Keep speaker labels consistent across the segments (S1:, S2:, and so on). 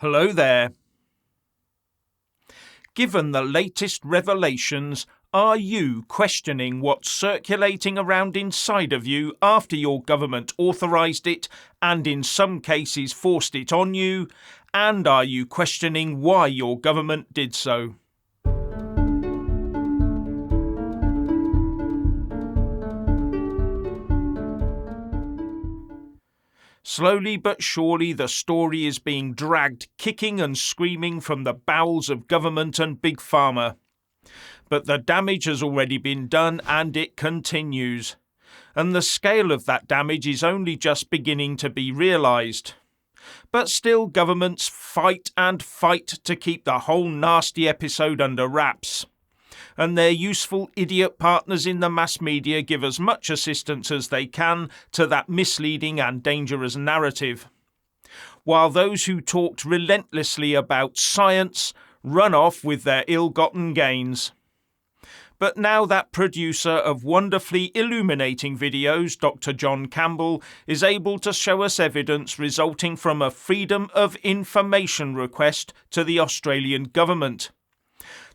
S1: Hello there. Given the latest revelations, are you questioning what's circulating around inside of you after your government authorised it and in some cases forced it on you? And are you questioning why your government did so? Slowly but surely the story is being dragged kicking and screaming from the bowels of government and Big Pharma. But the damage has already been done and it continues. And the scale of that damage is only just beginning to be realised. But still governments fight and fight to keep the whole nasty episode under wraps. And their useful idiot partners in the mass media give as much assistance as they can to that misleading and dangerous narrative. While those who talked relentlessly about science run off with their ill-gotten gains. But now that producer of wonderfully illuminating videos, Dr. John Campbell, is able to show us evidence resulting from a Freedom of Information request to the Australian government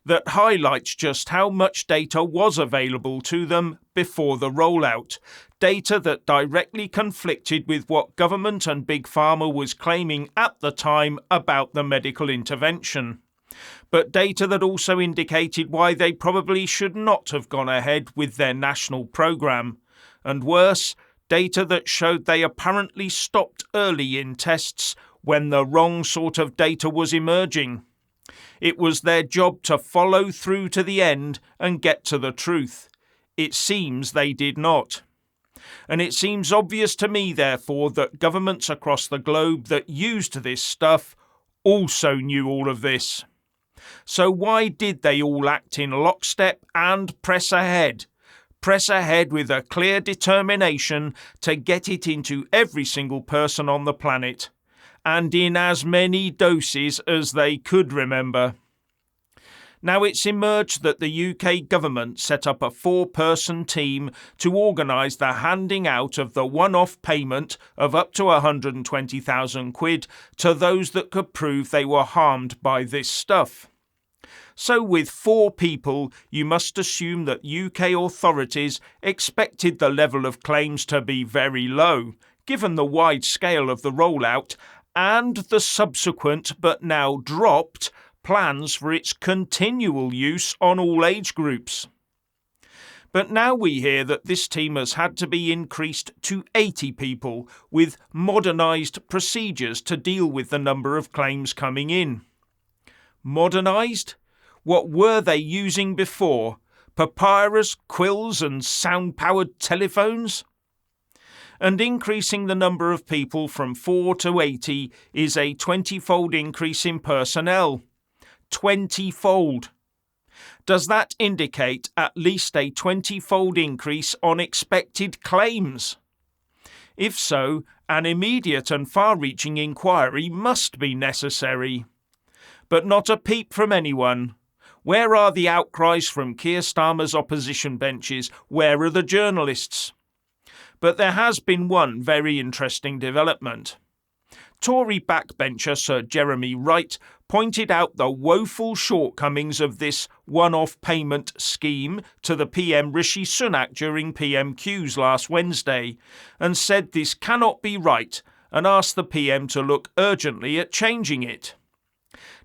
S1: that highlights just how much data was available to them before the rollout, data that directly conflicted with what government and Big Pharma was claiming at the time about the medical intervention. But data that also indicated why they probably should not have gone ahead with their national programme. And worse, data that showed they apparently stopped early in tests when the wrong sort of data was emerging. It was their job to follow through to the end and get to the truth. It seems they did not. And it seems obvious to me, therefore, that governments across the globe that used this stuff also knew all of this. So why did they all act in lockstep and press ahead? Press ahead with a clear determination to get it into every single person on the planet, and in as many doses as they could remember. Now it's emerged that the UK government set up a 4-person team to organise the handing out of the one-off payment of up to 120,000 quid to those that could prove they were harmed by this stuff. So with 4 people, you must assume that UK authorities expected the level of claims to be very low, given the wide scale of the rollout and the subsequent but now dropped plans for its continual use on all age groups. But now we hear that this team has had to be increased to 80 people with modernised procedures to deal with the number of claims coming in. Modernised? What were they using before? Papyrus, quills and sound-powered telephones? And increasing the number of people from 4 to 80 is a 20-fold increase in personnel. 20-fold. Does that indicate at least a 20-fold increase on expected claims? If so, an immediate and far-reaching inquiry must be necessary. But not a peep from anyone. Where are the outcries from Keir Starmer's opposition benches? Where are the journalists? But there has been one very interesting development. Tory backbencher Sir Jeremy Wright pointed out the woeful shortcomings of this one-off payment scheme to the PM Rishi Sunak during PMQs last Wednesday and said this cannot be right and asked the PM to look urgently at changing it.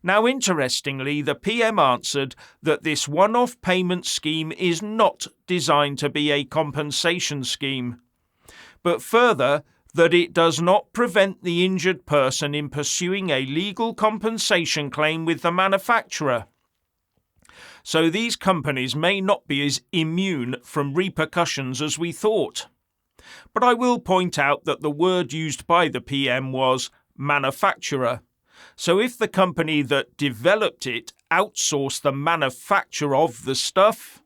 S1: Now, interestingly, the PM answered that this one-off payment scheme is not designed to be a compensation scheme, but further, that it does not prevent the injured person in pursuing a legal compensation claim with the manufacturer. So these companies may not be as immune from repercussions as we thought. But I will point out that the word used by the PM was manufacturer. So if the company that developed it outsourced the manufacture of the stuff?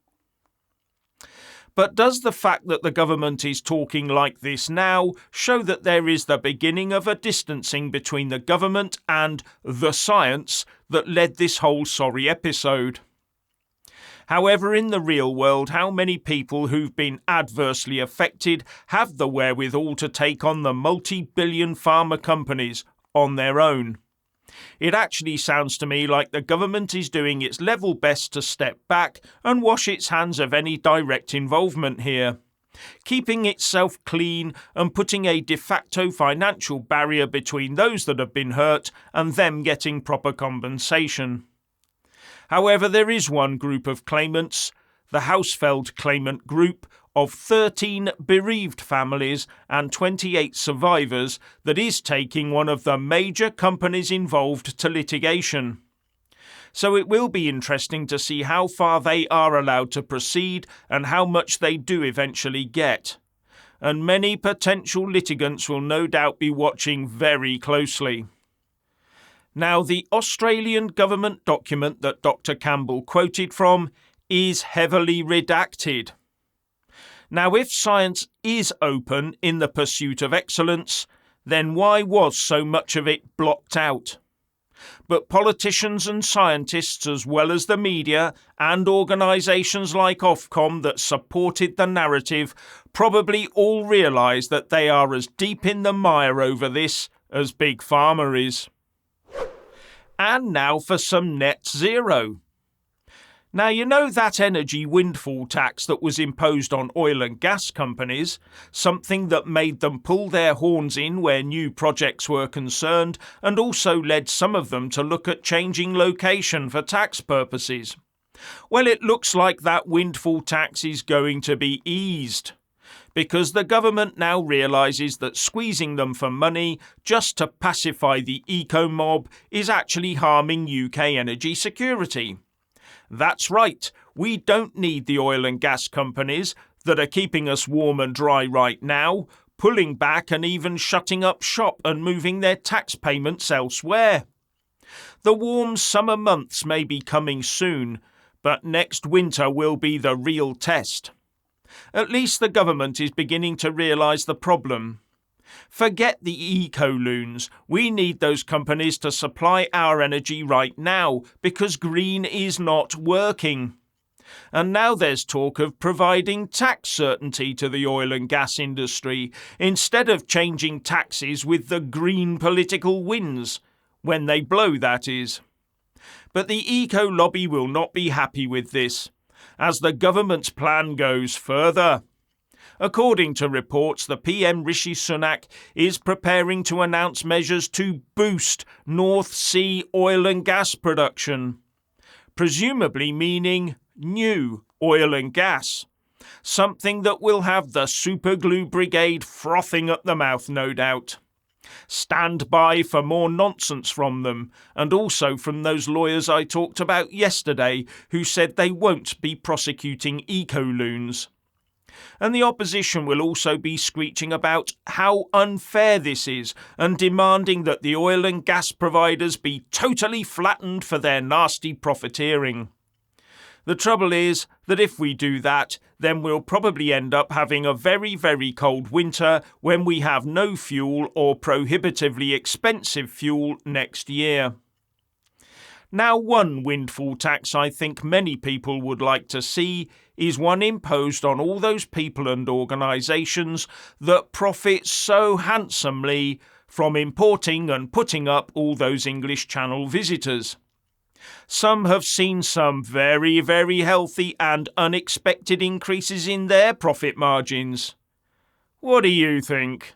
S1: But does the fact that the government is talking like this now show that there is the beginning of a distancing between the government and the science that led this whole sorry episode? However, in the real world, how many people who've been adversely affected have the wherewithal to take on the multi-billion pharma companies on their own? It actually sounds to me like the government is doing its level best to step back and wash its hands of any direct involvement here, keeping itself clean and putting a de facto financial barrier between those that have been hurt and them getting proper compensation. However, there is one group of claimants, the Hausfeld claimant group, of 13 bereaved families and 28 survivors, that is taking one of the major companies involved to litigation. So it will be interesting to see how far they are allowed to proceed and how much they do eventually get. And many potential litigants will no doubt be watching very closely. Now, the Australian government document that Dr. Campbell quoted from is heavily redacted. Now, if science is open in the pursuit of excellence, then why was so much of it blocked out? But politicians and scientists, as well as the media and organisations like Ofcom that supported the narrative, probably all realise that they are as deep in the mire over this as Big Pharma is. And now for some net zero. Now, you know that energy windfall tax that was imposed on oil and gas companies, something that made them pull their horns in where new projects were concerned and also led some of them to look at changing location for tax purposes. Well, it looks like that windfall tax is going to be eased, because the government now realises that squeezing them for money just to pacify the eco-mob is actually harming UK energy security. That's right, we don't need the oil and gas companies that are keeping us warm and dry right now, pulling back and even shutting up shop and moving their tax payments elsewhere. The warm summer months may be coming soon, but next winter will be the real test. At least the government is beginning to realise the problem. Forget the eco-loons. We need those companies to supply our energy right now because green is not working. And now there's talk of providing tax certainty to the oil and gas industry instead of changing taxes with the green political winds, when they blow, that is. But the eco-lobby will not be happy with this, as the government's plan goes further. According to reports, the PM Rishi Sunak is preparing to announce measures to boost North Sea oil and gas production, presumably meaning new oil and gas, something that will have the superglue brigade frothing at the mouth, no doubt. Stand by for more nonsense from them, and also from those lawyers I talked about yesterday who said they won't be prosecuting eco-loons. And the opposition will also be screeching about how unfair this is and demanding that the oil and gas providers be totally flattened for their nasty profiteering. The trouble is that if we do that, then we'll probably end up having a very, very cold winter when we have no fuel or prohibitively expensive fuel next year. Now, one windfall tax I think many people would like to see is one imposed on all those people and organisations that profit so handsomely from importing and putting up all those English Channel visitors. Some have seen some very, very healthy and unexpected increases in their profit margins. What do you think?